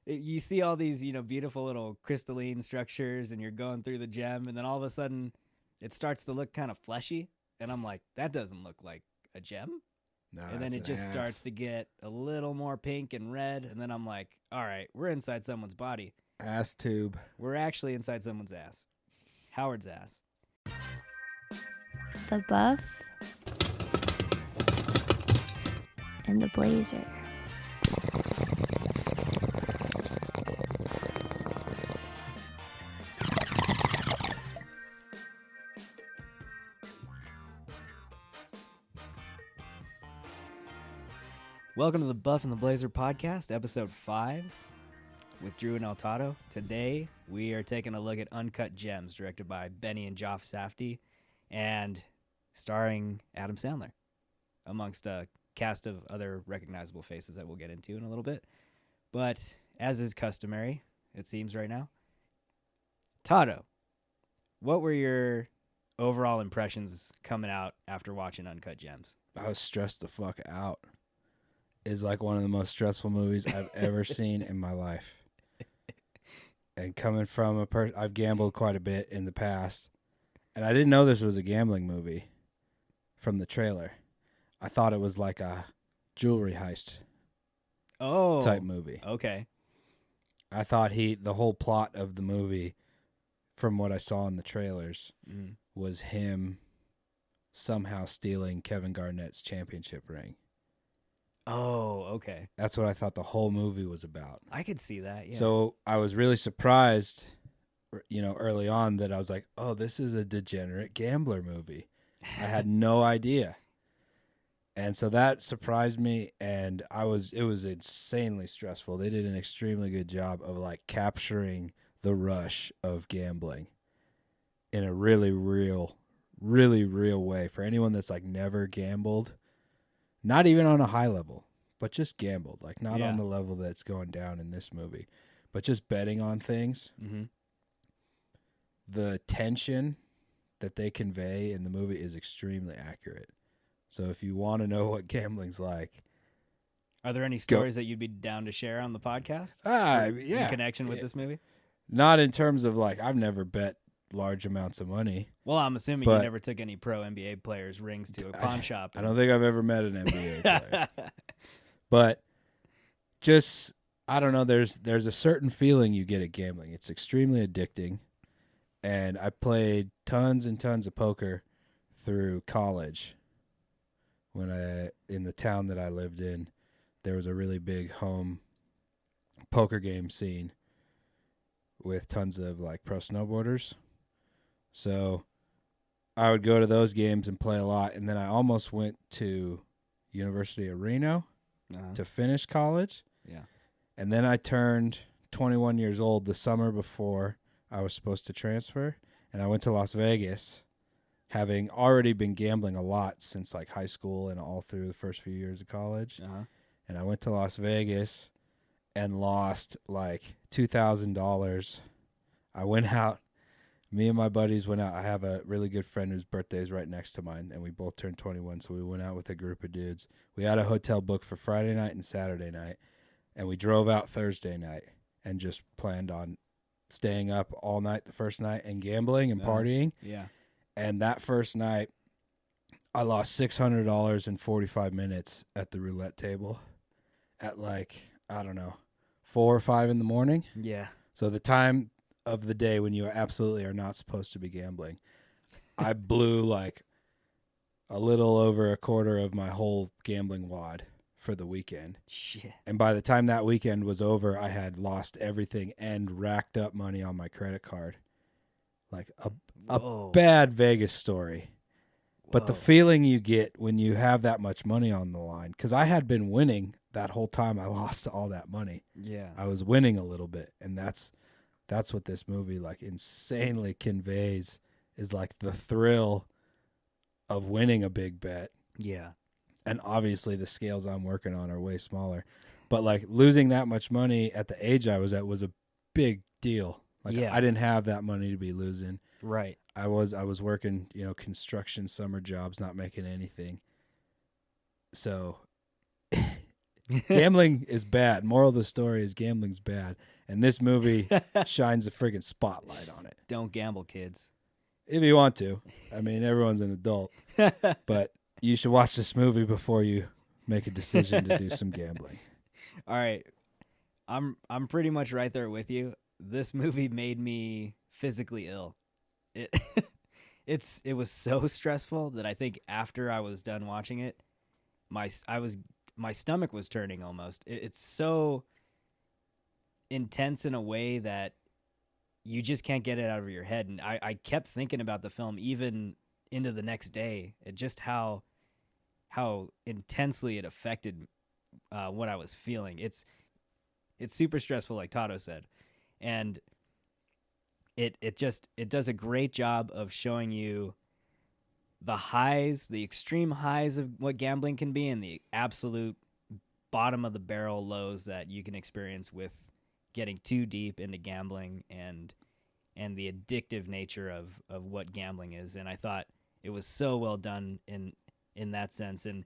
you see all these, beautiful little crystalline structures, and you're going through the gem, and then all of a sudden, it starts to look kind of fleshy, and I'm like, that doesn't look like a gem. No, And then it just starts to get a little more pink and red, and then I'm like, all right, we're inside someone's body. ass tube. We're actually inside someone's ass. Howard's ass. The buff and the blazer. Welcome to the Buff and the Blazer podcast, episode 5, with Drew and El Toddo. Today, we are taking a look at Uncut Gems, directed by Benny and Joff Safdie, and starring Adam Sandler, amongst a cast of other recognizable faces that we'll get into in a little bit. But, as is customary, it seems right now, Toddo, what were your overall impressions coming out after watching Uncut Gems? I was stressed the fuck out. Is like one of the most stressful movies I've ever seen in my life. And coming from a person, I've gambled quite a bit in the past, and I didn't know this was a gambling movie from the trailer. I thought it was like a jewelry heist type movie. Okay. I thought the whole plot of the movie, from what I saw in the trailers, was him somehow stealing Kevin Garnett's championship ring. Oh, okay. That's what I thought the whole movie was about. I could see that, yeah. So I was really surprised, early on that I was like, oh, this is a degenerate gambler movie. I had no idea. And so that surprised me, and it was insanely stressful. They did an extremely good job of like capturing the rush of gambling in a really real way for anyone that's like never gambled. Not even on a high level, but just gambled. Like not on the level that's going down in this movie, but just betting on things. Mm-hmm. The tension that they convey in the movie is extremely accurate. So if you want to know what gambling's like. Are there any stories that you'd be down to share on the podcast? Yeah. In connection with this movie? Not in terms of like, I've never bet large amounts of money. Well, I'm assuming you never took any pro NBA players' rings to a pawn shop. I don't think I've ever met an NBA player. But just, I don't know, there's a certain feeling you get at gambling. It's extremely addicting. And I played tons and tons of poker through college. In the town that I lived in, there was a really big home poker game scene with tons of like pro snowboarders. So I would go to those games and play a lot. And then I almost went to University of Reno to finish college. Yeah. And then I turned 21 years old the summer before I was supposed to transfer. And I went to Las Vegas, having already been gambling a lot since like high school and all through the first few years of college. And I went to Las Vegas and lost like $2,000. I went out. Me and my buddies went out. I have a really good friend whose birthday is right next to mine, and we both turned 21, so we went out with a group of dudes. We had a hotel booked for Friday night and Saturday night, and we drove out Thursday night and just planned on staying up all night the first night and gambling and partying. Yeah. And that first night, I lost $600 in 45 minutes at the roulette table at like, I don't know, 4 or 5 in the morning. Yeah. So the time of the day when you absolutely are not supposed to be gambling, I blew like a little over a quarter of my whole gambling wad for the weekend. Shit. And by the time that weekend was over, I had lost everything and racked up money on my credit card. Like a bad Vegas story. But the feeling you get when you have that much money on the line, because I had been winning that whole time I lost all that money. Yeah. I was winning a little bit, and that's what this movie like insanely conveys, is like the thrill of winning a big bet. Yeah. And obviously the scales I'm working on are way smaller. But like losing that much money at the age I was at was a big deal. Like I didn't have that money to be losing. Right. I was working, construction summer jobs, not making anything. So Gambling is bad. Moral of the story is gambling's bad. And this movie shines a friggin' spotlight on it. Don't gamble, kids. If you want to. I mean, everyone's an adult. But you should watch this movie before you make a decision to do some gambling. All right. I'm pretty much right there with you. This movie made me physically ill. It it was so stressful that I think after I was done watching it, my stomach was turning almost. It's so intense in a way that you just can't get it out of your head. And I kept thinking about the film even into the next day. Just how intensely it affected what I was feeling. It's super stressful, like Toddo said, and it does a great job of showing you the highs, the extreme highs of what gambling can be, and the absolute bottom of the barrel lows that you can experience with getting too deep into gambling and the addictive nature of what gambling is. And I thought it was so well done in that sense. And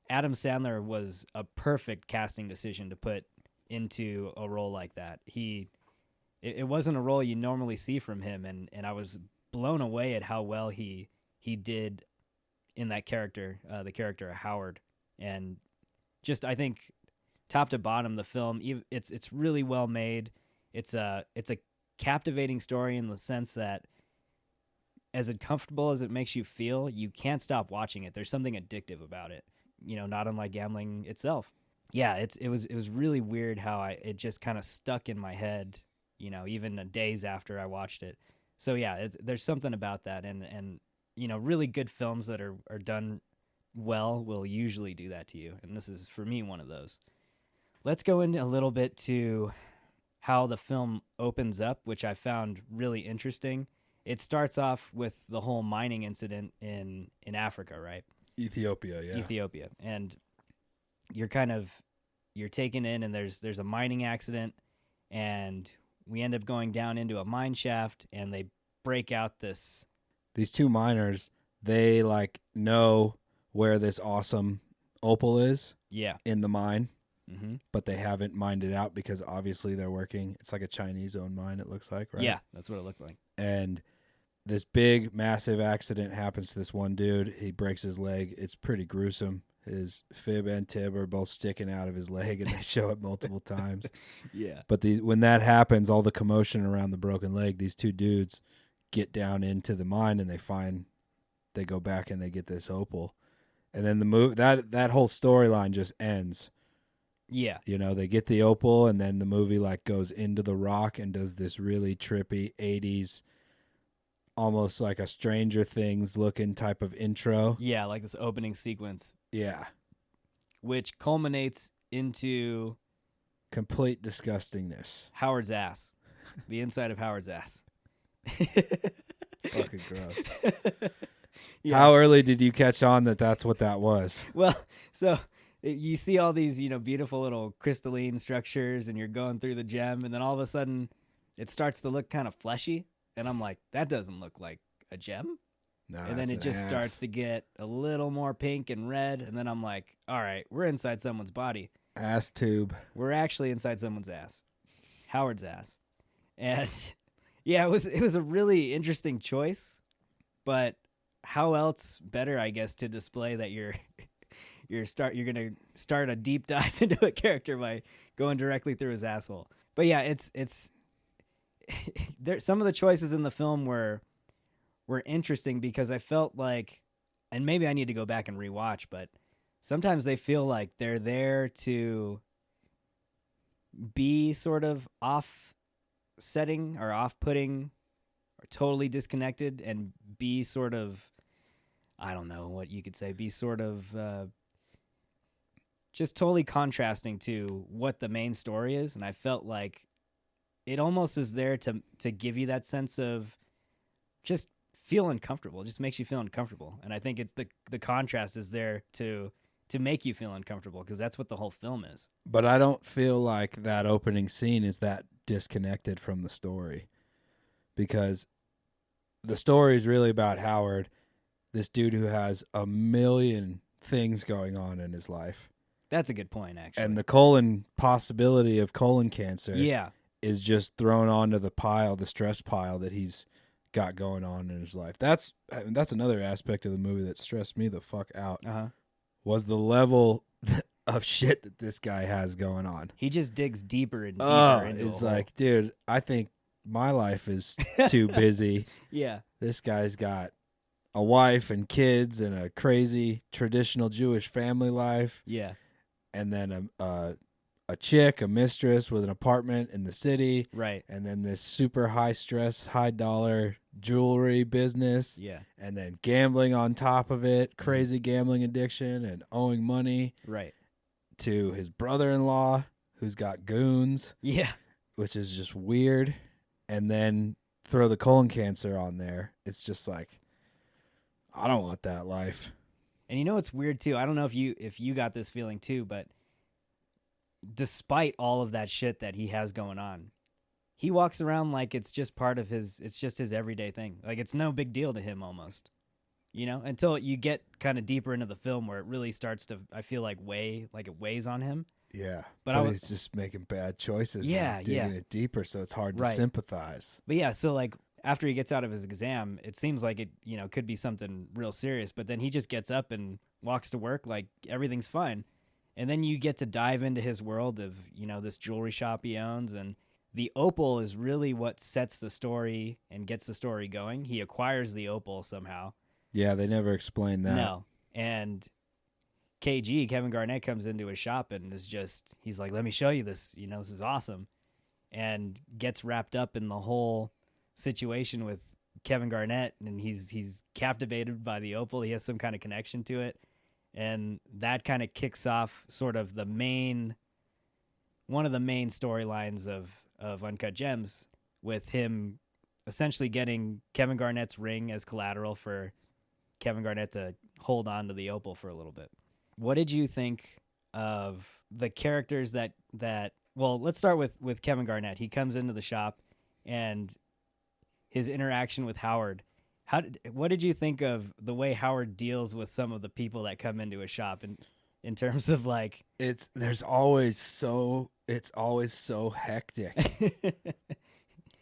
Adam Sandler was a perfect casting decision to put into a role like that. It wasn't a role you normally see from him, and I was blown away at how well he did in that character, the character of Howard. And just, I think, top to bottom, the film, it's really well made. It's a captivating story in the sense that as uncomfortable as it makes you feel, you can't stop watching it. There's something addictive about it, not unlike gambling itself. Yeah, it was really weird how it just kind of stuck in my head, even days after I watched it. So yeah, there's something about that, and really good films that are done well will usually do that to you, and this is, for me, one of those. Let's go into a little bit to how the film opens up, which I found really interesting. It starts off with the whole mining incident in Africa, right? Ethiopia, yeah. Ethiopia. And you're taken in, and there's a mining accident, and we end up going down into a mine shaft, and they break out these two miners, they know where this awesome opal is. Yeah. In the mine. Mm-hmm. But they haven't mined it out because obviously they're working. It's like a Chinese-owned mine, it looks like, right? Yeah, that's what it looked like. And this big, massive accident happens to this one dude. He breaks his leg. It's pretty gruesome. His fib and tib are both sticking out of his leg, and they show it multiple times. Yeah. But when that happens, all the commotion around the broken leg, these two dudes get down into the mine, and they go back and they get this opal. And then that whole storyline just ends. Yeah. They get the opal, and then the movie goes into the rock and does this really trippy 80s, almost like a Stranger Things looking type of intro. Yeah, like this opening sequence. Yeah. Which culminates into complete disgustingness. Howard's ass. The inside of Howard's ass. Fucking gross. Yeah. How early did you catch on that that's what that was? Well, so you see all these, beautiful little crystalline structures, and you're going through the gem, and then all of a sudden it starts to look kind of fleshy, and I'm like, that doesn't look like a gem. No, and then it just starts to get a little more pink and red, and then I'm like, all right, we're inside someone's body. Ass tube. We're actually inside someone's ass. Howard's ass. And yeah, it was a really interesting choice, but how else better, I guess, to display that you're going to start a deep dive into a character by going directly through his asshole. But yeah, it's there. Some of the choices in the film were interesting because I felt like, and maybe I need to go back and rewatch, but sometimes they feel like they're there to be sort of offsetting or off-putting or totally disconnected, and be sort of, I don't know what you could say, be sort of just totally contrasting to what the main story is. And I felt like it almost is there to give you that sense of just feel uncomfortable. It just makes you feel uncomfortable. And I think it's the contrast is there to make you feel uncomfortable, because that's what the whole film is. But I don't feel like that opening scene is that disconnected from the story, because the story is really about Howard, this dude who has a million things going on in his life. That's a good point, actually. And the colon possibility of colon cancer yeah, is just thrown onto the pile, the stress pile that he's got going on in his life. That's another aspect of the movie that stressed me the fuck out. Was the level of shit that this guy has going on. He just digs deeper and deeper into it's a hole. like, dude, I think my life is too busy. Yeah. This guy's got a wife and kids and a crazy traditional Jewish family life. Yeah. And then a chick, a mistress with an apartment in the city. Right. And then this super high stress, high dollar jewelry business. Yeah. And then gambling on top of it, crazy gambling addiction and owing money. Right. To his brother-in-law who's got goons. Yeah. Which is just weird. And then throw the colon cancer on there. It's just like, I don't want that life. And you know what's weird too? I don't know if you got this feeling too, but despite all of that shit that he has going on, he walks around like it's just part of it's just his everyday thing. Like it's no big deal to him almost. You know, until you get kind of deeper into the film where it really starts to, I feel like it weighs on him. Yeah, but he's just making bad choices. Yeah, and digging it deeper, so it's hard to right. sympathize. But yeah, so like after he gets out of his exam, it seems like it, could be something real serious. But then he just gets up and walks to work like everything's fine, and then you get to dive into his world of this jewelry shop he owns, and the opal is really what sets the story and gets the story going. He acquires the opal somehow. Yeah, they never explain that. No. And Kevin Garnett, comes into his shop and he's like, let me show you this. This is awesome. And gets wrapped up in the whole situation with Kevin Garnett. And he's captivated by the opal. He has some kind of connection to it. And that kind of kicks off sort of one of the main storylines of Uncut Gems, with him essentially getting Kevin Garnett's ring as collateral for Kevin Garnett to hold on to the opal for a little bit. What did you think of the characters that well, let's start with Kevin Garnett. He comes into the shop and his interaction with Howard. What did you think of the way Howard deals with some of the people that come into his shop in terms of like it's always so hectic.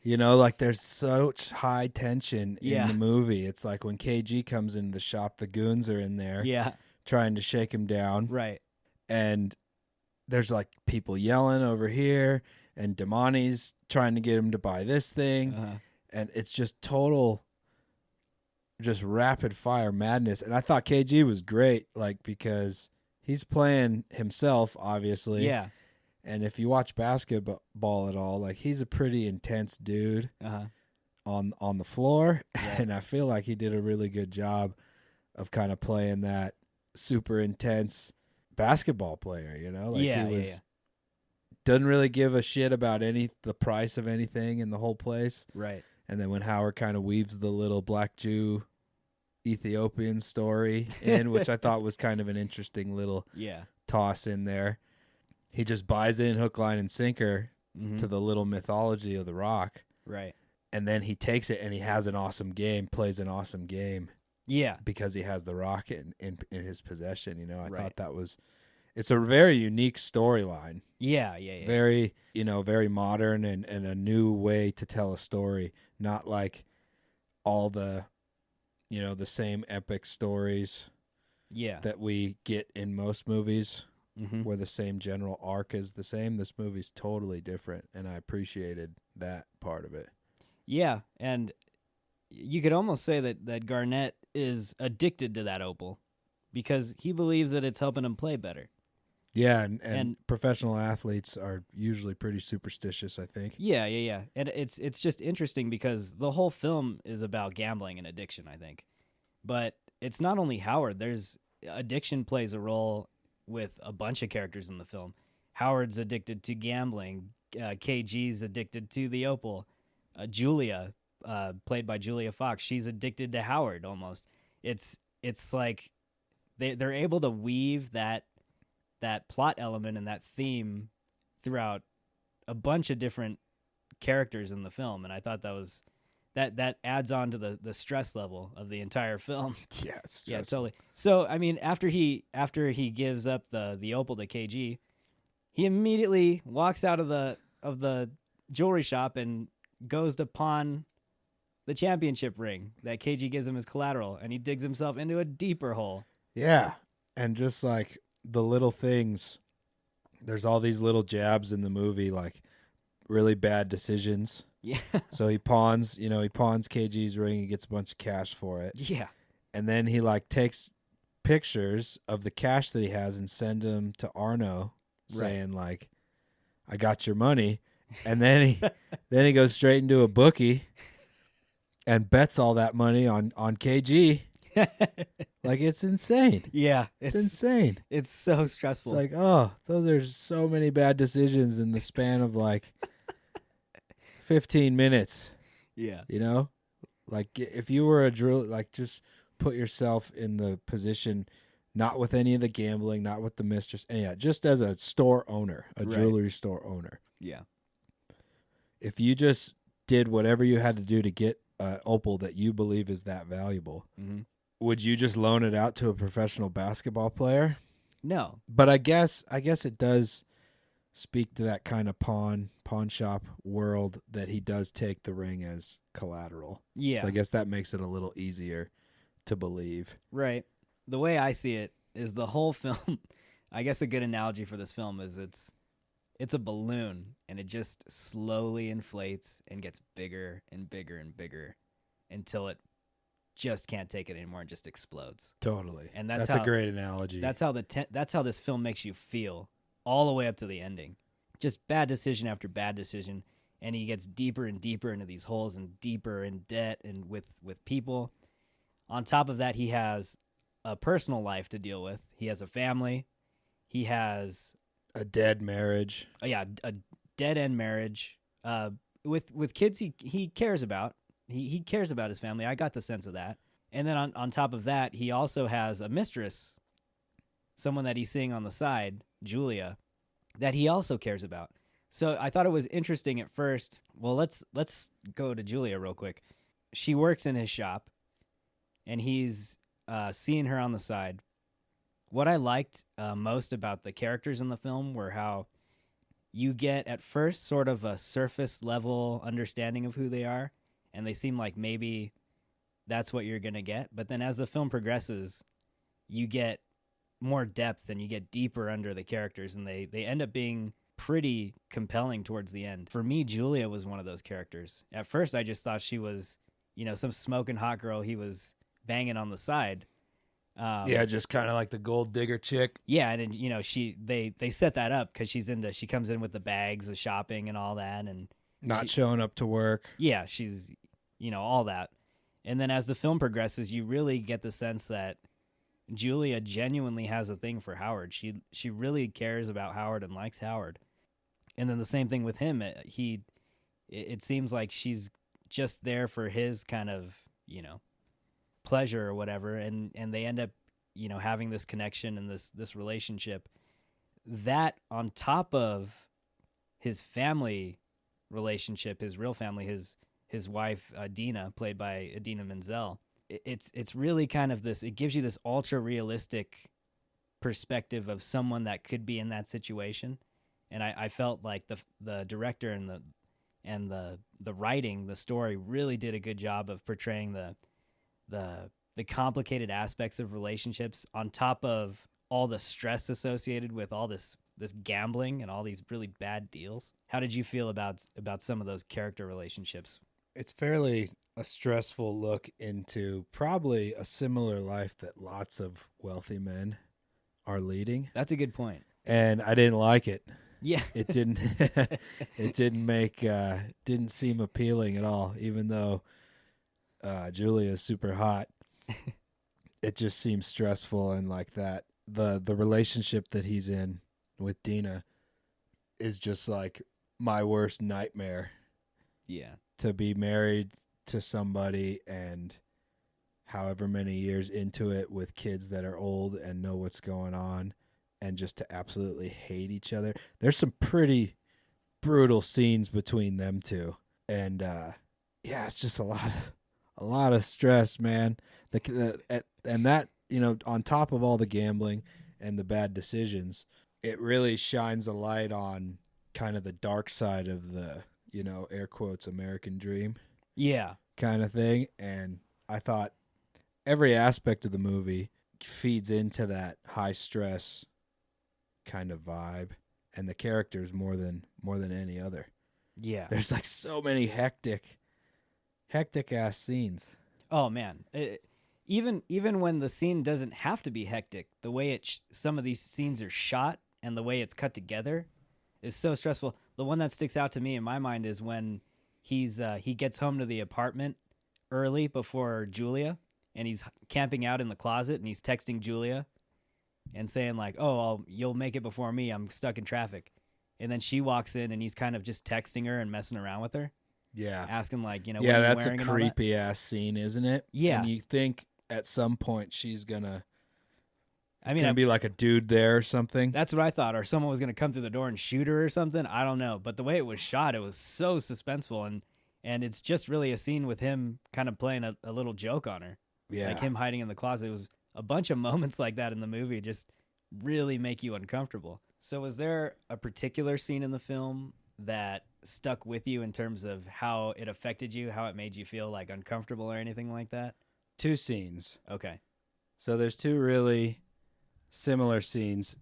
Like there's such high tension in the movie. It's like when KG comes into the shop, the goons are in there trying to shake him down. Right. And there's like people yelling over here, and Damani's trying to get him to buy this thing. And it's just total, just rapid fire madness. And I thought KG was great, like, because he's playing himself, obviously. Yeah. And if you watch basketball at all, like, he's a pretty intense dude on the floor. Yeah. And I feel like he did a really good job of kind of playing that super intense basketball player, Like he doesn't really give a shit about the price of anything in the whole place. Right. And then when Howard kind of weaves the little black Jew Ethiopian story in, which I thought was kind of an interesting little toss in there. He just buys in hook, line, and sinker to the little mythology of the Rock. Right. And then he takes it and he has an awesome game, plays an awesome game. Yeah. Because he has the Rock in his possession, I thought it's a very unique storyline. Yeah. Very, very modern and a new way to tell a story. Not like all the, the same epic stories that we get in most movies. Where the same general arc is the same. This movie's totally different, and I appreciated that part of it. Yeah, and you could almost say that Garnett is addicted to that opal because he believes that it's helping him play better. Yeah, and professional athletes are usually pretty superstitious, I think. Yeah. And it's just interesting because the whole film is about gambling and addiction, I think. But it's not only Howard. There's addiction plays a role with a bunch of characters in the film. Howard's addicted to gambling. KG's addicted to the opal. Julia, played by Julia Fox, she's addicted to Howard almost. It's like they're able to weave that plot element and that theme throughout a bunch of different characters in the film, and I thought that that adds on to the stress level of the entire film. Yeah, it's Yeah, stressful. totally. So I mean, after he gives up the opal to KG, he immediately walks out of the jewelry shop and goes to pawn the championship ring that KG gives him as collateral, and he digs himself into a deeper hole. Yeah, and just like the little things, there's all these little jabs in the movie, like really bad decisions. Yeah. So he pawns KG's ring and gets a bunch of cash for it. Yeah. And then he like takes pictures of the cash that he has and send them to Arno saying like, I got your money. And then he goes straight into a bookie and bets all that money on KG. Like, it's insane. Yeah. It's insane. It's so stressful. It's like, oh, those are so many bad decisions in the span of like 15 minutes. Yeah. You know? Like, if you were a drill, like, just put yourself in the position, not with any of the gambling, not with the mistress, any of that, just as a store owner, a jewelry store owner. Yeah. If you just did whatever you had to do to get an opal that you believe is that valuable, would you just loan it out to a professional basketball player? No. But I guess it does speak to that kind of pawn shop world that he does take the ring as collateral. Yeah. So I guess that makes it a little easier to believe. Right. The way I see it is the whole film, I guess a good analogy for this film is it's a balloon, and it just slowly inflates and gets bigger and bigger and bigger until it just can't take it anymore and just explodes. Totally. And that's how, a great analogy. That's how this film makes you feel all the way up to the ending. Just bad decision after bad decision, and he gets deeper and deeper into these holes and deeper in debt and with people. On top of that, he has a personal life to deal with. He has a family. He has a dead marriage. A dead end marriage. With kids he cares about. He cares about his family. I got the sense of that. And then on top of that, he also has a mistress, someone that he's seeing on the side, Julia, that he also cares about. So I thought it was interesting at first. Well, let's go to Julia real quick. She works in his shop, and he's seeing her on the side. What I liked most about the characters in the film were how you get at first sort of a surface level understanding of who they are, and they seem like maybe that's what you're going to get. But then as the film progresses, you get more depth and you get deeper under the characters, and they end up being pretty compelling towards the end. For me, Julia was one of those characters. At first, I just thought she was, some smoking hot girl he was banging on the side. Yeah, just kind of like the gold digger chick. Yeah, and they set that up because she comes in with the bags of shopping and all that, and not showing up to work. Yeah, she's all that. And then as the film progresses, you really get the sense that Julia genuinely has a thing for Howard. She really cares about Howard and likes Howard. And then the same thing with him. It seems like she's just there for his kind of pleasure or whatever, and they end up having this connection and this relationship that, on top of his family relationship, his real family, his wife Dina, played by Idina Menzel, it's really kind of this, it gives you this ultra realistic perspective of someone that could be in that situation. And I felt like the director and the writing, the story, really did a good job of portraying the complicated aspects of relationships, on top of all the stress associated with all this gambling and all these really bad deals. How did you feel about some of those character relationships? It's fairly a stressful look into probably a similar life that lots of wealthy men are leading. That's a good point. And I didn't like it. Yeah. It didn't didn't seem appealing at all, even though Julia is super hot. It just seems stressful, and like that the relationship that he's in with Dina is just like my worst nightmare. Yeah. To be married to somebody and however many years into it with kids that are old and know what's going on, and just to absolutely hate each other. There's some pretty brutal scenes between them two. And yeah, it's just a lot of stress, man. And that, on top of all the gambling and the bad decisions, it really shines a light on kind of the dark side of the, air quotes, American dream Yeah. kind of thing. And I thought every aspect of the movie feeds into that high stress kind of vibe, and the characters more than any other. Yeah. There's like so many hectic ass scenes. Oh man. Even when the scene doesn't have to be hectic, the way some of these scenes are shot and the way it's cut together is so stressful. The one that sticks out to me in my mind is when he gets home to the apartment early before Julia, and he's camping out in the closet, and he's texting Julia and saying like, "Oh, you'll make it before me. I'm stuck in traffic." And then she walks in, and he's kind of just texting her and messing around with her. Yeah. Asking like, what yeah, are you that's a wearing and all that? creepy ass scene, isn't it? Yeah. And you think at some point she's gonna I mean, be like a dude there or something. that's what I thought, or someone was going to come through the door and shoot her or something. I don't know. But the way it was shot, it was so suspenseful. And it's just really a scene with him kind of playing a little joke on her. Yeah. Like him hiding in the closet. It was a bunch of moments like that in the movie just really make you uncomfortable. So was there a particular scene in the film that stuck with you in terms of how it affected you, how it made you feel like uncomfortable or anything like that? 2 scenes. Okay. So there's 2 really similar scenes.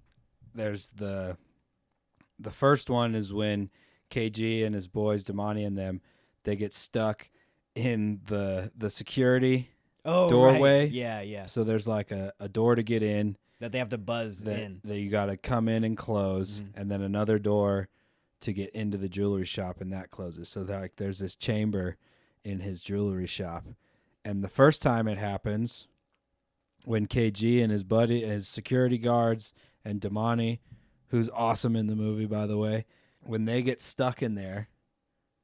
There's the first one is when KG and his boys, Damani and them, they get stuck in the security doorway. Right. Yeah. So there's like a door to get in That they have to buzz in. that you got to come in and close, and then another door to get into the jewelry shop, and that closes. So there's this chamber in his jewelry shop. And the first time it happens, when KG and his buddy, his security guards, and Damani, who's awesome in the movie, by the way, when they get stuck in there,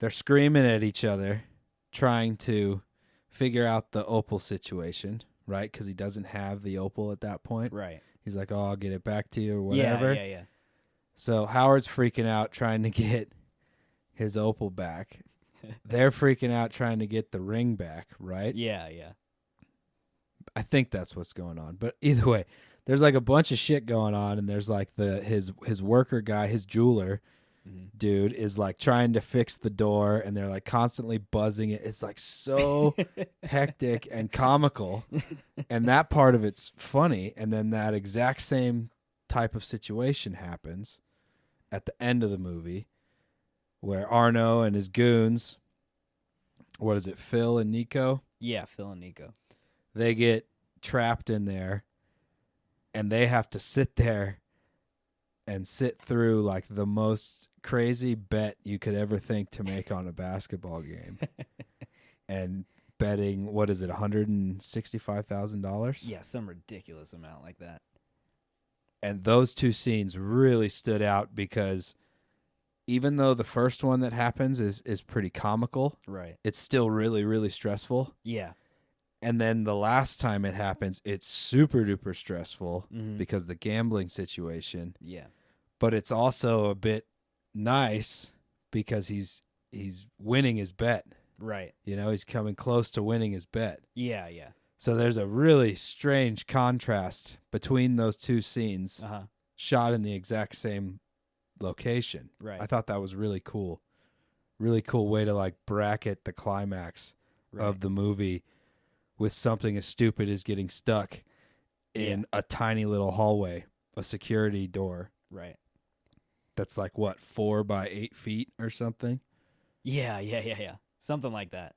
they're screaming at each other, trying to figure out the opal situation, right? Because he doesn't have the opal at that point. Right. He's like, "Oh, I'll get it back to you," or whatever. Yeah. So Howard's freaking out trying to get his opal back. They're freaking out trying to get the ring back, right? Yeah. I think that's what's going on. But either way, there's like a bunch of shit going on, and there's like his worker guy, his jeweler dude is like trying to fix the door, and they're like constantly buzzing it. It's like so hectic and comical, and that part of it's funny. And then that exact same type of situation happens at the end of the movie, where Arno and his goons, what is it, Phil and Nico? Yeah, Phil and Nico. They get trapped in there, and they have to sit there and sit through like the most crazy bet you could ever think to make on a basketball game. And betting, what is it, $165,000? Yeah, some ridiculous amount like that. And those 2 scenes really stood out because even though the first one that happens is pretty comical, Right. it's still really, really stressful. Yeah. And then the last time it happens, it's super duper stressful Mhm. because the gambling situation. Yeah. But it's also a bit nice because he's winning his bet. Right. He's coming close to winning his bet. Yeah. So there's a really strange contrast between those 2 scenes shot in the exact same location. Right. I thought that was really cool. Really cool way to like bracket the climax of the movie with something as stupid as getting stuck in a tiny little hallway, a security door. Right. That's like what, 4 by 8 feet or something? Yeah. Something like that.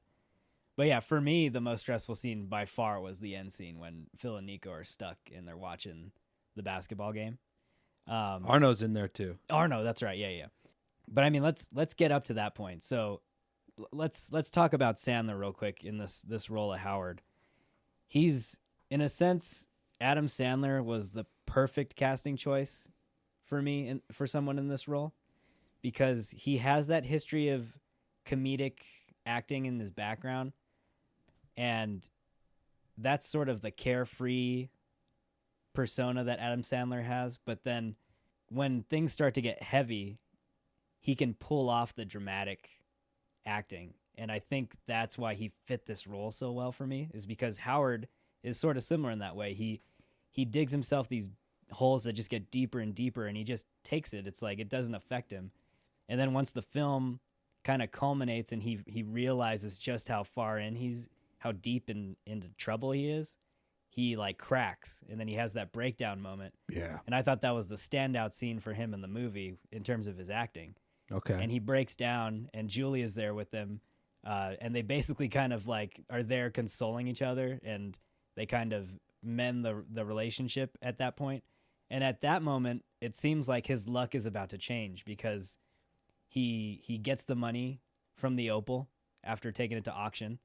But yeah, for me, the most stressful scene by far was the end scene when Phil and Nico are stuck and they're watching the basketball game. Arno's in there too. Arno, that's right. Yeah. But I mean, let's get up to that point. So let's talk about Sandler real quick in this role of Howard. He's, in a sense, Adam Sandler was the perfect casting choice for me and for someone in this role, because he has that history of comedic acting in his background, and that's sort of the carefree persona that Adam Sandler has. But then when things start to get heavy, he can pull off the dramatic acting And I think that's why he fit this role so well for me, is because Howard is sort of similar in that way. He digs himself these holes that just get deeper and deeper, and he just takes it. It's like it doesn't affect him. And then once the film kind of culminates and he realizes just how far in how deep into trouble he is, he like cracks, and then he has that breakdown moment. Yeah. And I thought that was the standout scene for him in the movie in terms of his acting. Okay. And he breaks down, and Julie is there with him, and they basically kind of like are there consoling each other, and they kind of mend the relationship at that point. And at that moment, it seems like his luck is about to change, because he gets the money from the opal after taking it to auction,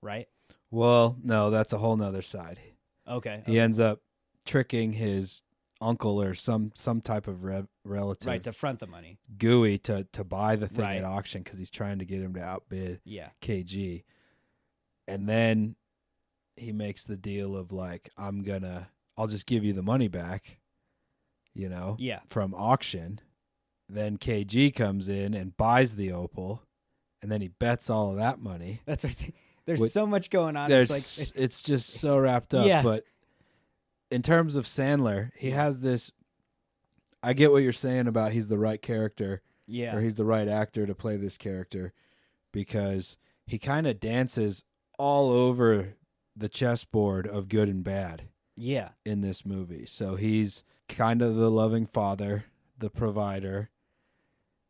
right? Well, no, that's a whole nother side. Okay. He ends up tricking his uncle or some type of relative, Right, to front the money. Gooey, to buy the thing Right. at auction because he's trying to get him to outbid Yeah. KG. And then he makes the deal of like, I'll just give you the money back, Yeah. from auction. Then KG comes in and buys the opal, and then he bets all of that money. That's right. There's With- so much going on. It's just so wrapped up. Yeah. But in terms of Sandler, he has this. I get what you're saying about he's the right character, yeah. or he's the right actor to play this character, because he kind of dances all over the chessboard of good and bad Yeah. in this movie. So he's kind of the loving father, the provider,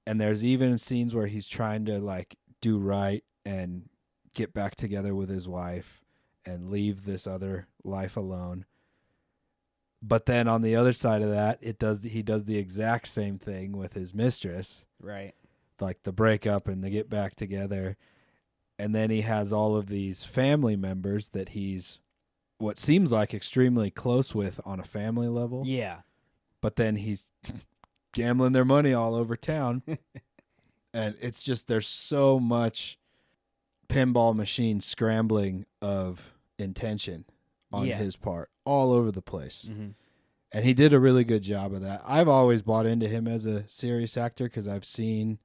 and there's even scenes where he's trying to like do right and get back together with his wife and leave this other life alone. But then on the other side of that, he does the exact same thing with his mistress, Right. like the breakup and the get back together. And then he has all of these family members that he's what seems like extremely close with on a family level. Yeah. But then he's gambling their money all over town. And it's just, there's so much pinball machine scrambling of intention on Yeah. his part all over the place. Mm-hmm. And he did a really good job of that. I've always bought into him as a serious actor because I've seen,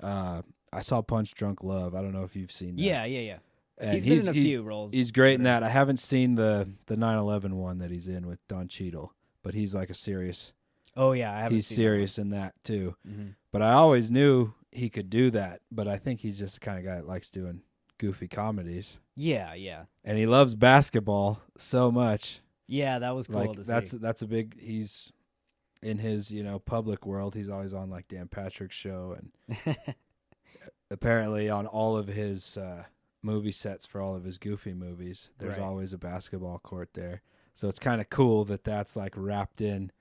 I saw Punch Drunk Love. I don't know if you've seen that. Yeah. And He's been in a few roles. He's great in that. I haven't seen the 9/11 one that he's in with Don Cheadle, but he's like a serious. Oh yeah, I haven't. He's seen serious in that too. Mm-hmm. But I always knew he could do that. But I think he's just the kind of guy that likes doing goofy comedies. Yeah. And he loves basketball so much. Yeah, that was cool to see. That's a big. He's in his public world. He's always on like Dan Patrick's show, and apparently on all of his movie sets for all of his goofy movies, there's Right. always a basketball court there. So it's kind of cool that that's like wrapped in.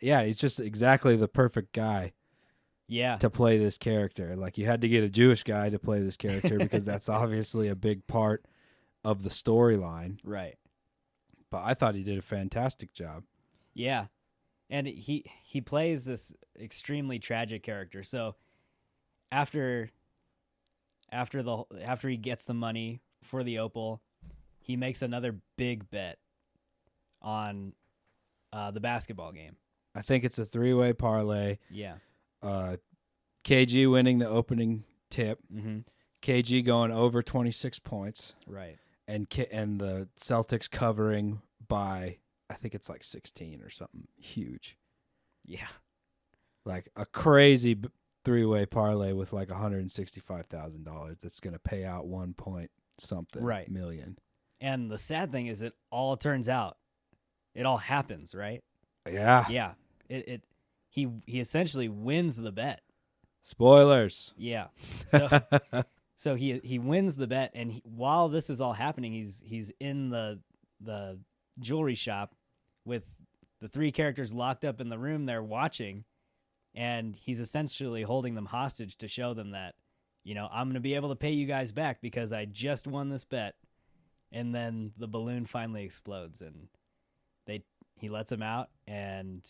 Yeah, he's just exactly the perfect guy Yeah. to play this character. Like, you had to get a Jewish guy to play this character because that's obviously a big part of the storyline. Right. But I thought he did a fantastic job. Yeah. And he plays this extremely tragic character. So after he gets the money for the opal, he makes another big bet on the basketball game. I think it's a 3-way parlay. Yeah. KG winning the opening tip. Mm-hmm. KG going over 26 points. Right. And the Celtics covering by, I think it's like 16 or something huge. Yeah. Like a crazy 3-way parlay with like $165,000 that's going to pay out 1 point something Right. million. And the sad thing is, it all turns out, it all happens, right? Yeah. Yeah. He essentially wins the bet. Spoilers. Yeah. So he wins the bet, and while this is all happening, he's in the jewelry shop with the 3 characters locked up in the room there watching, and he's essentially holding them hostage to show them that, I'm going to be able to pay you guys back because I just won this bet. And then the balloon finally explodes, and he lets him out, and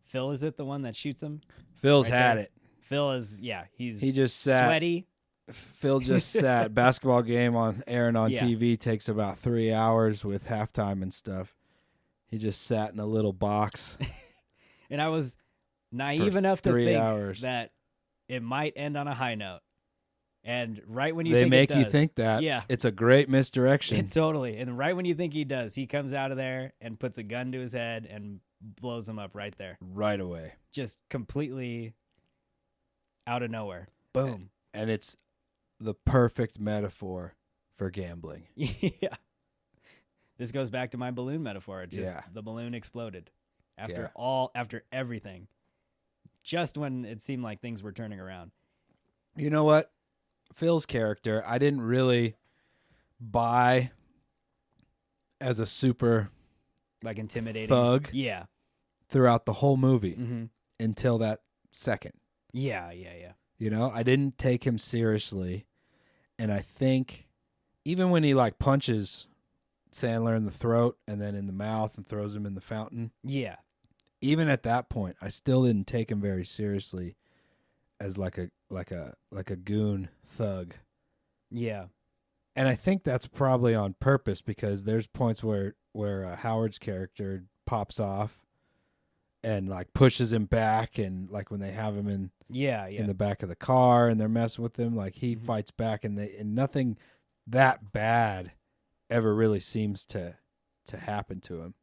Phil, is it the one that shoots him? Phil's Right had there. it. Phil is, yeah, He just sat. sweaty. Phil just sat. Basketball game airing on Yeah. TV takes about 3 hours with halftime and stuff. He just sat in a little box. And I was naive For enough to 3 think hours. that it might end on a high note. And right when you They think make it you does, think that. yeah, It's a great misdirection. totally. And right when you think he does, he comes out of there and puts a gun to his head and blows him up right there, Right away. just completely out of nowhere. Boom. And it's the perfect metaphor for gambling. Yeah. This goes back to my balloon metaphor. It just Yeah. the balloon exploded Yeah. after everything. Just when it seemed like things were turning around. You know what? Phil's character, I didn't really buy as a super Like intimidating. thug Yeah. throughout the whole movie Mm-hmm. until that second. Yeah. You know, I didn't take him seriously. And I think even when he like punches Sandler in the throat and then in the mouth and throws him in the fountain, Yeah. even at that point, I still didn't take him very seriously as like a goon thug. Yeah. And I think that's probably on purpose because there's points where Howard's character pops off and like pushes him back, and like when they have him in the back of the car and they're messing with him, like he fights back, and nothing that bad ever really seems to happen to him.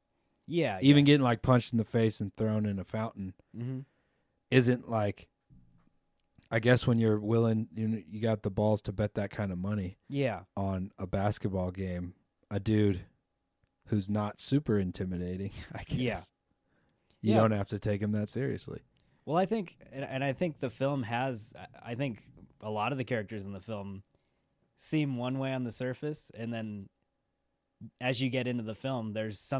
Yeah. Even getting like punched in the face and thrown in a fountain Mm-hmm. isn't like, I guess when you're willing, you got the balls to bet that kind of money Yeah. on a basketball game, a dude who's not super intimidating, I guess. Yeah. You Yeah. don't have to take him that seriously. Well, I think, and I think the film has, I think a lot of the characters in the film seem one way on the surface, and then as you get into the film, there's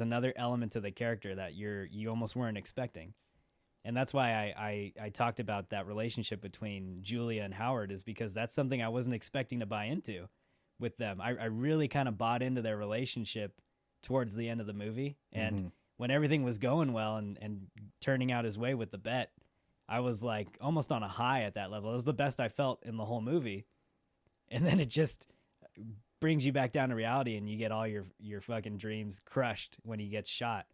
another element to the character that you almost weren't expecting. And that's why I talked about that relationship between Julia and Howard, is because that's something I wasn't expecting to buy into with them. I really kind of bought into their relationship towards the end of the movie. And when everything was going well and turning out his way with the bet, I was like almost on a high at that level. It was the best I felt in the whole movie. And then it just brings you back down to reality, and you get all your fucking dreams crushed when he gets shot.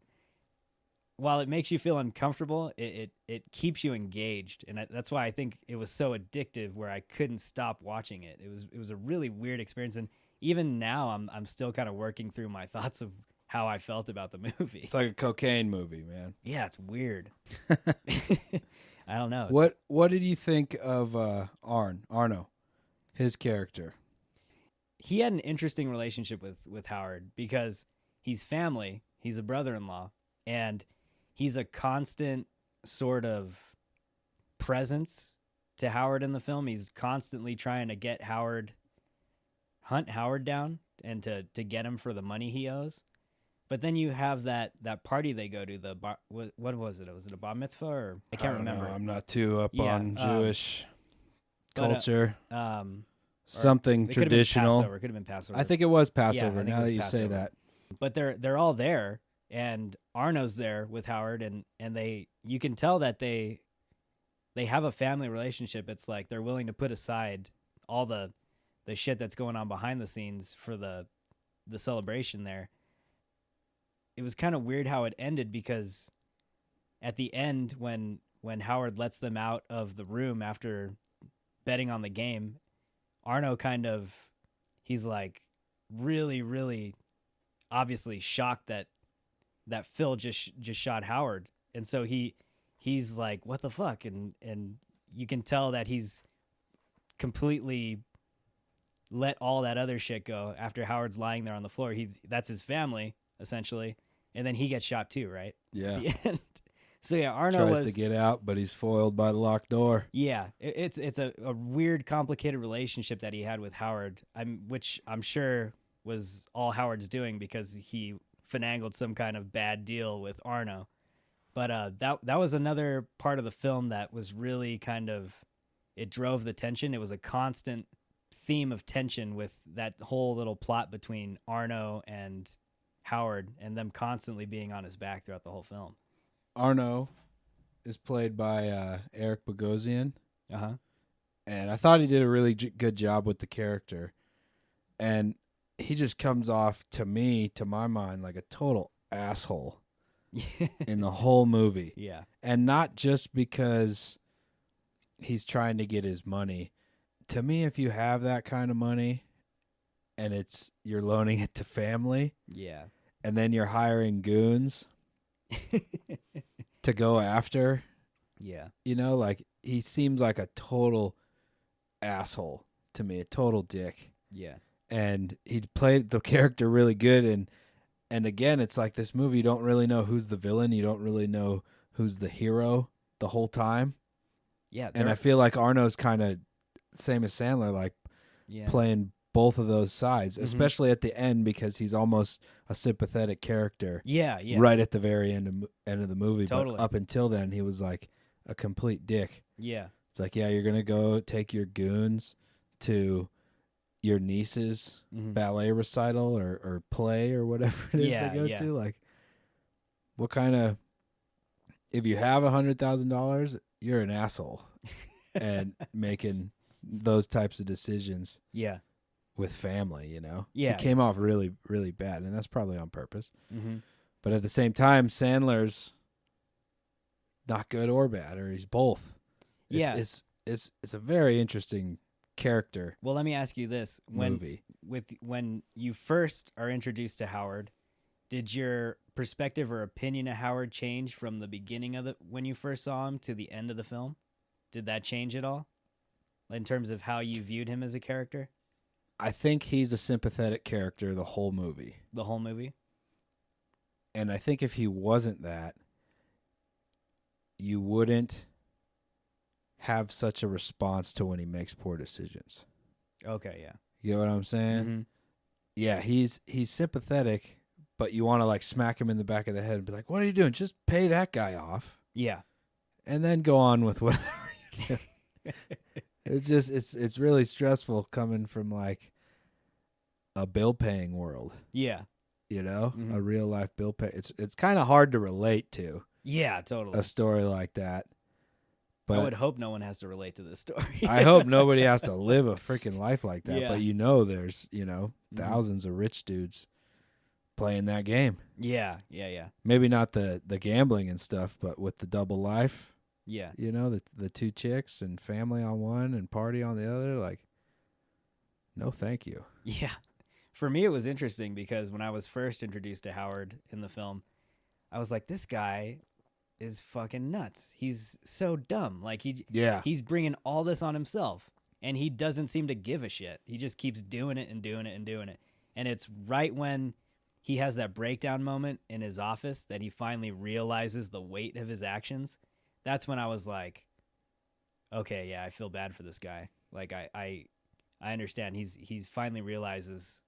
While it makes you feel uncomfortable, it keeps you engaged, and that's why I think it was so addictive, where I couldn't stop watching it. It was a really weird experience, and even now I'm still kind of working through my thoughts of how I felt about the movie. It's like a cocaine movie, man. Yeah, it's weird. I don't know. What did you think of Arno, his character? He had an interesting relationship with Howard, because he's family. He's a brother-in-law, and he's a constant sort of presence to Howard in the film. He's constantly trying to hunt Howard down and to get him for the money he owes. But then you have that party they go to, what was it? Was it a bar mitzvah, or I can't remember. I'm not too up on Jewish culture. It Something could have been traditional. Passover. It could have been Passover. I think it was Yeah, I Passover. think it Now was that you say Passover. that, But they're all there, and Arno's there with Howard, and you can tell that they have a family relationship. It's like they're willing to put aside all the shit that's going on behind the scenes for the celebration there. It was kind of weird how it ended, because at the end, when Howard lets them out of the room after betting on the game, Arno he's like really, really obviously shocked that Phil just shot Howard. And so he's like, what the fuck? And you can tell that he's completely let all that other shit go after Howard's lying there on the floor. That's his family, essentially. And then he gets shot too, right? yeah, At the end. So yeah, Arno tries to get out, but he's foiled by the locked door. Yeah, it's a weird, complicated relationship that he had with Howard, which I'm sure was all Howard's doing, because he finagled some kind of bad deal with Arno. But that was another part of the film that was really it drove the tension. It was a constant theme of tension with that whole little plot between Arno and Howard, and them constantly being on his back throughout the whole film. Arno is played by Eric Bogosian. Uh-huh. And I thought he did a really good job with the character. And he just comes off, to my mind, like a total asshole in the whole movie. Yeah. And not just because he's trying to get his money. to me, if you have that kind of money and you're loaning it to family, Yeah. and then you're hiring goons to go after, Yeah. like he seems like a total asshole to me, a total dick. Yeah. And he played the character really good. And again, it's like this movie, you don't really know who's the villain. You don't really know who's the hero the whole time. Yeah. And I feel like Arno's kind of same as Sandler, like playing both of those sides, especially at the end, because he's almost a sympathetic character. Yeah. Right at the very end of the movie. Totally. But up until then, he was like a complete dick. Yeah. It's like, yeah, you're going to go take your goons to your niece's ballet recital or play or whatever it is they go to. Like, what kind of, if you have $100,000, you're an asshole and making those types of decisions. Yeah. With family, Yeah. It came off really, really bad, and that's probably on purpose. Mm-hmm. But at the same time, Sandler's not good or bad, or he's both. It's a very interesting character. Well, let me ask you this: when you first are introduced to Howard, did your perspective or opinion of Howard change from the beginning of when you first saw him to the end of the film? Did that change at all, in terms of how you viewed him as a character? I think he's a sympathetic character the whole movie. The whole movie? And I think if he wasn't that, you wouldn't have such a response to when he makes poor decisions. Okay, yeah. You know what I'm saying? Mm-hmm. Yeah, he's sympathetic, but you want to like smack him in the back of the head and be like, "What are you doing? Just pay that guy off." Yeah. And then go on with whatever you do. It's really stressful coming from like a bill paying world. Yeah. A real life bill pay. It's kind of hard to relate to. Yeah, totally. A story like that. But I would hope no one has to relate to this story. I hope nobody has to live a freaking life like that. Yeah. But there's, thousands of rich dudes playing that game. Yeah. Maybe not the gambling and stuff, but with the double life. Yeah. The two chicks and family on one and party on the other, like, no thank you. Yeah. For me, it was interesting because when I was first introduced to Howard in the film, I was like, this guy is fucking nuts. He's so dumb. Like, he's bringing all this on himself, and he doesn't seem to give a shit. He just keeps doing it and doing it and doing it. And it's right when he has that breakdown moment in his office that he finally realizes the weight of his actions. That's when I was like, okay, yeah, I feel bad for this guy. Like, I understand. He's finally realizes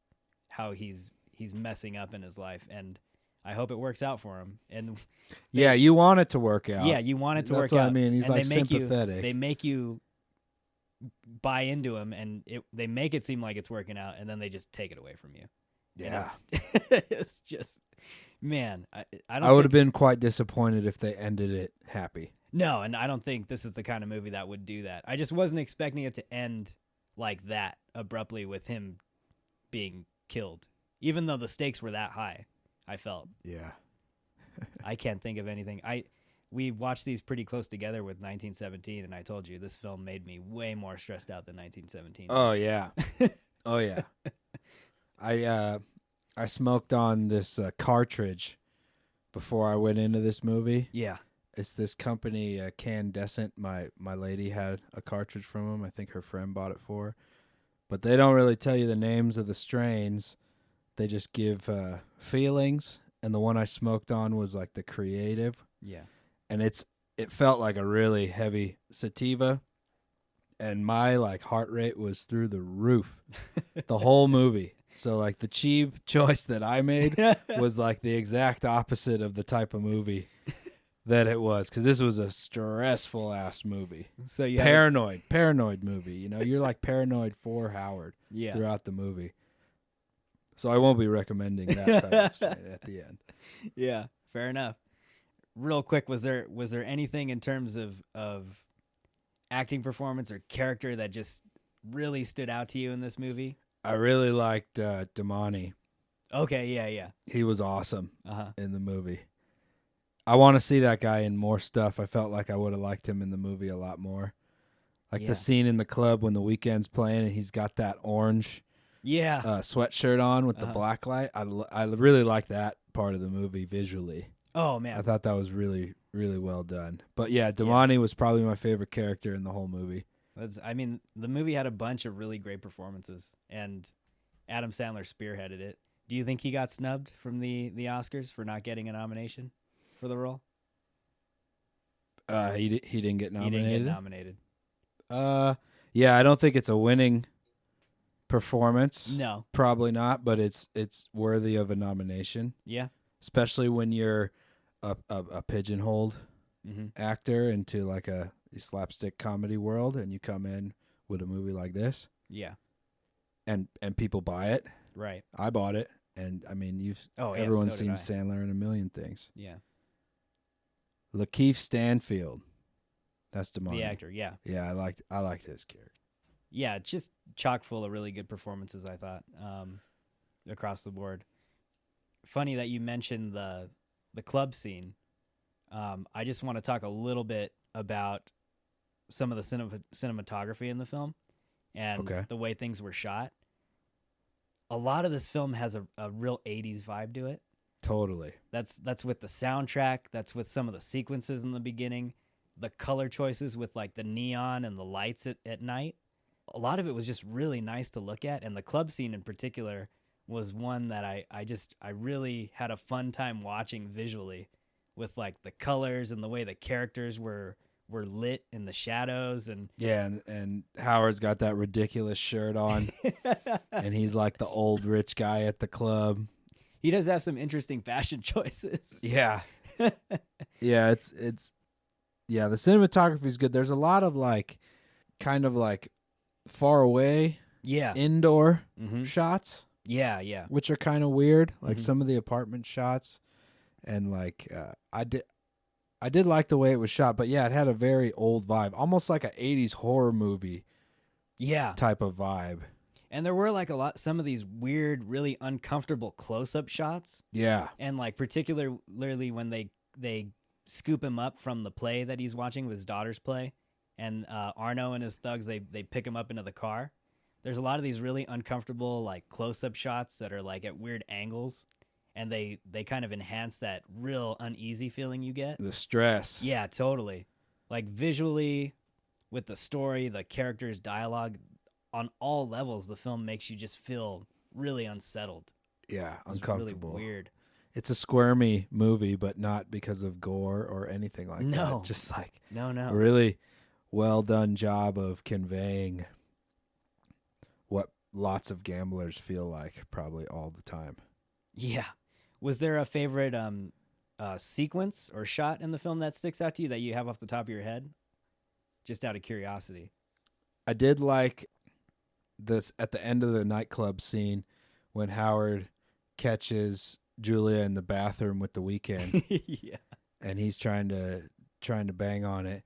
how he's messing up in his life, and I hope it works out for him. And you want it to work out. Yeah, you want it to work out. That's what I mean. He's and like sympathetic. They make you buy into him, and they make it seem like it's working out, and then they just take it away from you. Yeah, it's just, man. I would have been quite disappointed if they ended it happy. No, and I don't think this is the kind of movie that would do that. I just wasn't expecting it to end like that abruptly with him being killed, even though the stakes were that high. I felt. Yeah. I can't think of anything. We watched these pretty close together with 1917, and I told you this film made me way more stressed out than 1917. Oh yeah. Oh yeah. I smoked on this cartridge before I went into this movie. Yeah. It's this company, Candescent. My lady had a cartridge from them. I think her friend bought it for her. But they don't really tell you the names of the strains. They just give feelings. And the one I smoked on was like the creative. Yeah. And it felt like a really heavy sativa. And my like heart rate was through the roof the whole movie. So like the cheap choice that I made was like the exact opposite of the type of movie that it was, because this was a stressful ass movie. So you paranoid movie. You're like paranoid for Howard throughout the movie. So I won't be recommending that type of strain at the end. Yeah, fair enough. Real quick, was there anything in terms of acting performance or character that just really stood out to you in this movie? I really liked Damani. Okay, yeah. He was awesome in the movie. I want to see that guy in more stuff. I felt like I would have liked him in the movie a lot more. Like Yeah. the scene in the club when The Weeknd's playing and he's got that orange Yeah. sweatshirt on with the black light. I really like that part of the movie visually. Oh man. I thought that was really, really well done. But yeah, Damani was probably my favorite character in the whole movie. The movie had a bunch of really great performances, and Adam Sandler spearheaded it. Do you think he got snubbed from the Oscars for not getting a nomination for the role? He didn't get nominated. He didn't get nominated. Yeah, I don't think it's a winning performance. No. Probably not, but it's worthy of a nomination. Yeah. Especially when you're a pigeonholed Mm-hmm. actor into like a slapstick comedy world, and you come in with a movie like this, Yeah. and people buy it. Right. I bought it, and I mean, Oh, yeah, everyone's so did seen I. Sandler in a million things. Yeah. Lakeith Stanfield, that's Damani. The actor. Yeah. Yeah, I liked his character. Yeah. It's just chock full of really good performances, I thought, across the board. Funny that you mentioned the club scene. I just want to talk a little bit about some of the cinematography in the film and the way things were shot. A lot of this film has a real 80s vibe to it. Totally. That's with the soundtrack. That's with some of the sequences in the beginning. The color choices with like the neon and the lights at night. A lot of it was just really nice to look at. And the club scene in particular was one that I really had a fun time watching visually, with like the colors and the way the characters were lit in the shadows. And yeah, and Howard's got that ridiculous shirt on, and he's like the old rich guy at the club. He does have some interesting fashion choices. Yeah. Yeah, it's the cinematography is good. There's a lot of like kind of like far away indoor shots. Yeah, yeah. Which are kind of weird, like some of the apartment shots. And like I did like the way it was shot, but yeah, it had a very old vibe, almost like an 80s horror movie. Yeah. Type of vibe. And there were like some of these weird, really uncomfortable close-up shots. Yeah. And like particularly when they scoop him up from the play that he's watching, his daughter's play, and Arno and his thugs, they pick him up into the car. There's a lot of these really uncomfortable like close-up shots that are like at weird angles, and they kind of enhance that real uneasy feeling you get. The stress. Yeah, totally. Like visually, with the story, the characters' dialogue, on all levels, the film makes you just feel really unsettled. Yeah, uncomfortable. Really weird. It's a squirmy movie, but not because of gore or anything like that. Just like no, really well done job of conveying what lots of gamblers feel like probably all the time. Yeah. Was there a favorite sequence or shot in the film that sticks out to you that you have off the top of your head? Just out of curiosity. I did like this at the end of the nightclub scene when Howard catches Julia in the bathroom with The Weeknd. Yeah. And he's trying to bang on it,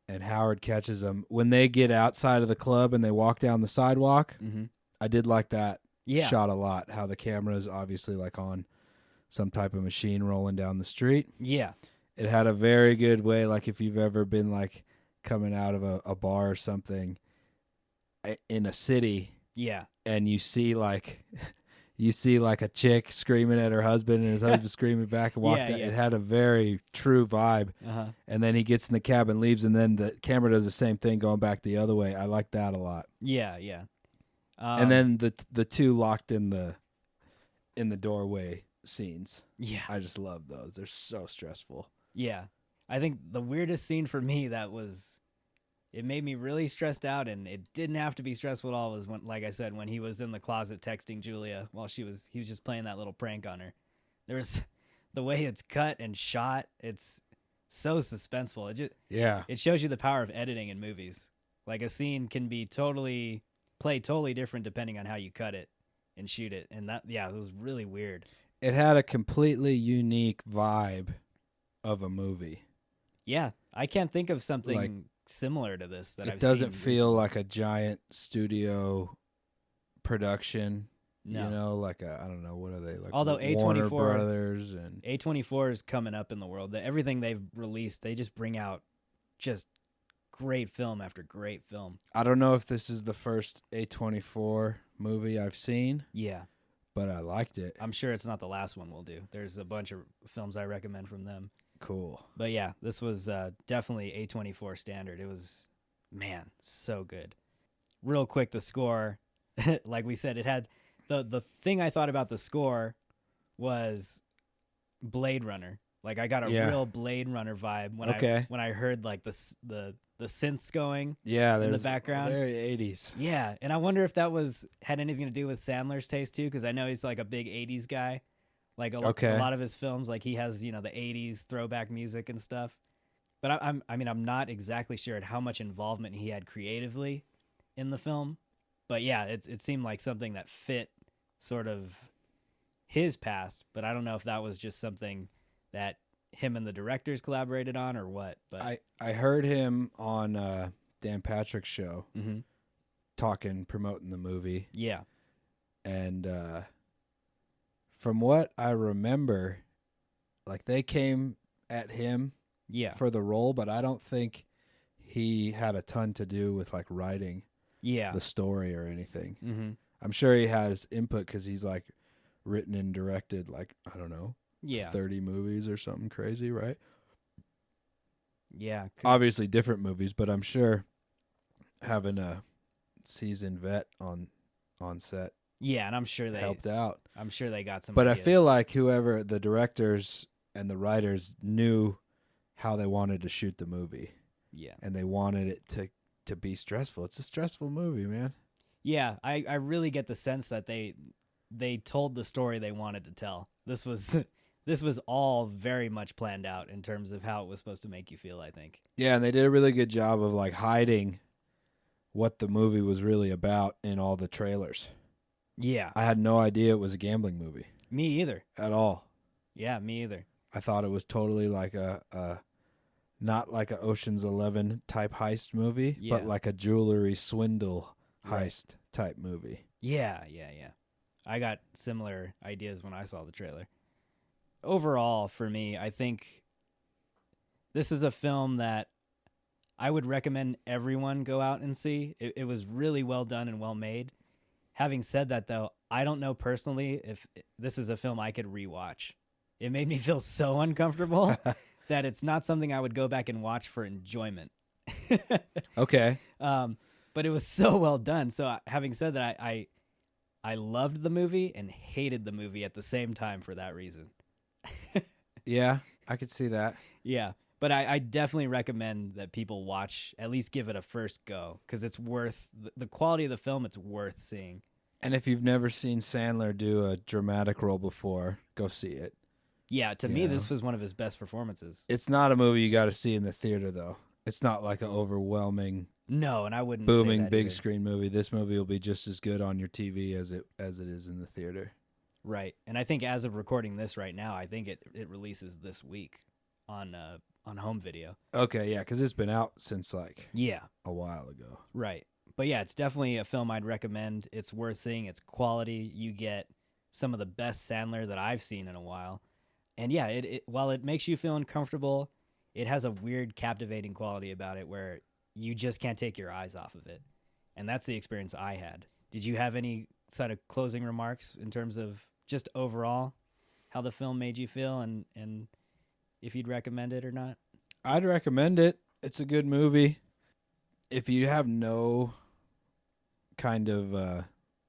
and Howard catches him. When they get outside of the club and they walk down the sidewalk, I did like that shot a lot, how the camera is obviously like on some type of machine rolling down the street. Yeah. It had a very good way, like if you've ever been like coming out of a bar or something in a city, and you see like a chick screaming at her husband and his husband screaming back and walked out. It had a very true vibe. And then he gets in the cab and leaves, and then the camera does the same thing going back the other way. I like that a lot. Yeah. And then the two locked in the doorway scenes. Yeah. I just love those. They're so stressful. Yeah. I think the weirdest scene for me it made me really stressed out, and it didn't have to be stressful at all, was when, like I said, when he was in the closet texting Julia while he was just playing that little prank on her. There was the way it's cut and shot. It's so suspenseful. It shows you the power of editing in movies. Like a scene can be totally different depending on how you cut it and shoot it. And it was really weird. It had a completely unique vibe of a movie. Yeah, I can't think of something similar to this that I've seen. It doesn't feel like a giant studio production. No. You know, like I don't know, what are they like? Although Warner Brothers and A24 is coming up in the world. Everything they've released, they just bring out just great film after great film. I don't know if this is the first A24 movie I've seen, Yeah. but I liked it. I'm sure it's not the last one we'll do. There's a bunch of films I recommend from them. Cool. But yeah, this was definitely A24 standard. It was, man, so good. Real quick, the score, like we said, it had the thing I thought about the score was Blade Runner. Like I got a real Blade Runner vibe when I heard like the synths going in the background. Very 80s. Yeah, and I wonder if that had anything to do with Sandler's taste too, because I know he's like a big 80s guy. Like a lot of his films, like he has, the 80s throwback music and stuff. But I'm not exactly sure at how much involvement he had creatively in the film. But yeah, it seemed like something that fit sort of his past. But I don't know if that was just something that him and the directors collaborated on or what. But I heard him on Dan Patrick's show promoting the movie. Yeah. And from what I remember, like they came at him for the role, but I don't think he had a ton to do with like writing the story or anything. Mm-hmm. I'm sure he has input because he's like written and directed like, I don't know, 30 movies or something crazy, right? Yeah. Obviously different movies, but I'm sure having a seasoned vet on set and I'm sure they helped out. I'm sure they got some But ideas. I feel like whoever the directors and the writers knew how they wanted to shoot the movie. Yeah. And they wanted it to be stressful. It's a stressful movie, man. Yeah, I really get the sense that they told the story they wanted to tell. This was all very much planned out in terms of how it was supposed to make you feel, I think. Yeah, and they did a really good job of like hiding what the movie was really about in all the trailers. Yeah. I had no idea it was a gambling movie. Me either. At all. Yeah, me either. I thought it was totally like not like a Ocean's 11 type heist movie, but like a jewelry swindle heist type movie. Yeah. I got similar ideas when I saw the trailer. Overall, for me, I think this is a film that I would recommend everyone go out and see. It was really well done and well made. Having said that, though, I don't know personally if this is a film I could rewatch. It made me feel so uncomfortable that it's not something I would go back and watch for enjoyment. Okay. But it was so well done. So having said that, I loved the movie and hated the movie at the same time for that reason. Yeah, I could see that. Yeah, but I definitely recommend that people watch, at least give it a first go, because it's worth the quality of the film. It's worth seeing. And if you've never seen Sandler do a dramatic role before, go see it. Yeah, to me, this was one of his best performances. It's not a movie you got to see in the theater, though. It's not like an overwhelming, no, and I wouldn't booming say that big either. screen movie. This movie will be just as good on your TV as it is in the theater. Right, and I think as of recording this right now, I think it releases this week on home video. Okay, yeah, because it's been out since like a while ago. Right, but yeah, it's definitely a film I'd recommend. It's worth seeing. It's quality. You get some of the best Sandler that I've seen in a while, and yeah, it while it makes you feel uncomfortable, it has a weird, captivating quality about it where you just can't take your eyes off of it, and that's the experience I had. Did you have any sort of closing remarks in terms of just overall how the film made you feel and if you'd recommend it or not? I'd recommend it. It's a good movie. If you have no kind of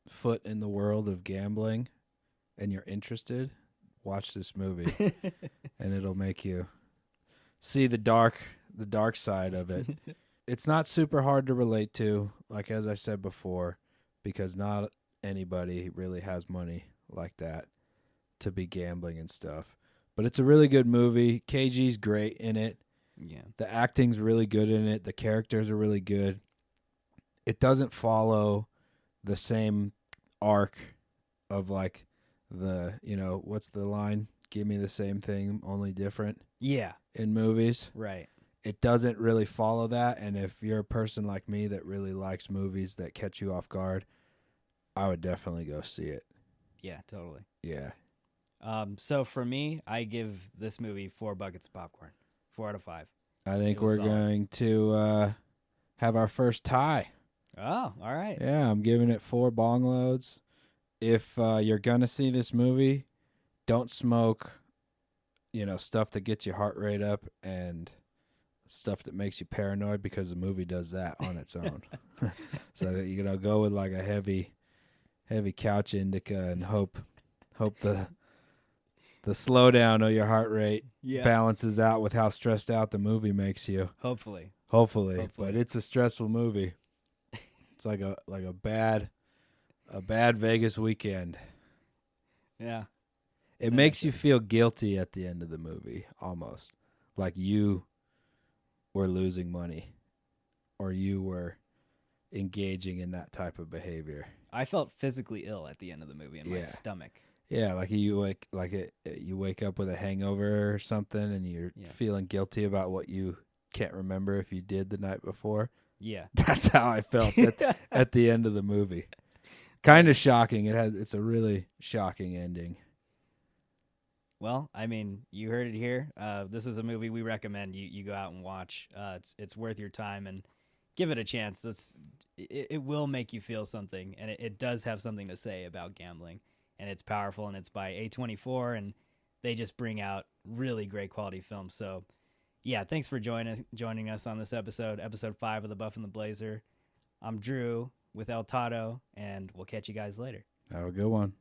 foot in the world of gambling and you're interested, watch this movie and it'll make you see the dark side of it. It's not super hard to relate to, like as I said before, because not anybody really has money like that to be gambling and stuff. But it's a really good movie. KG's great in it. Yeah. The acting's really good in it. The characters are really good. It doesn't follow the same arc of like the, what's the line? Give me the same thing, only different. Yeah. In movies. Right. It doesn't really follow that. And if you're a person like me that really likes movies that catch you off guard, I would definitely go see it. Yeah, totally. Yeah. So for me, I give this movie 4 buckets of popcorn. 4 out of 5. I think It was we're solid. going to have our first tie. Oh, all right. Yeah, I'm giving it 4 bong loads. If you're going to see this movie, don't smoke, stuff that gets your heart rate up and stuff that makes you paranoid, because the movie does that on its own. So, go with like a heavy couch indica and hope the slowdown of your heart rate balances out with how stressed out the movie makes you. Hopefully. But it's a stressful movie. It's like a bad Vegas weekend. Yeah. It makes you feel guilty at the end of the movie, almost like you were losing money or you were engaging in that type of behavior. I felt physically ill at the end of the movie in my stomach. Yeah, like you wake up with a hangover or something, and you're feeling guilty about what you can't remember if you did the night before. Yeah, that's how I felt at the end of the movie. Kind of shocking. It's a really shocking ending. Well, I mean, you heard it here. This is a movie we recommend you go out and watch. It's worth your time, and give it a chance. It will make you feel something, and it does have something to say about gambling, and it's powerful, and it's by A24, and they just bring out really great quality films. So, yeah, thanks for joining us on this episode 5 of The Buff and the Blazer. I'm Drew with El Toddo, and we'll catch you guys later. Have a good one.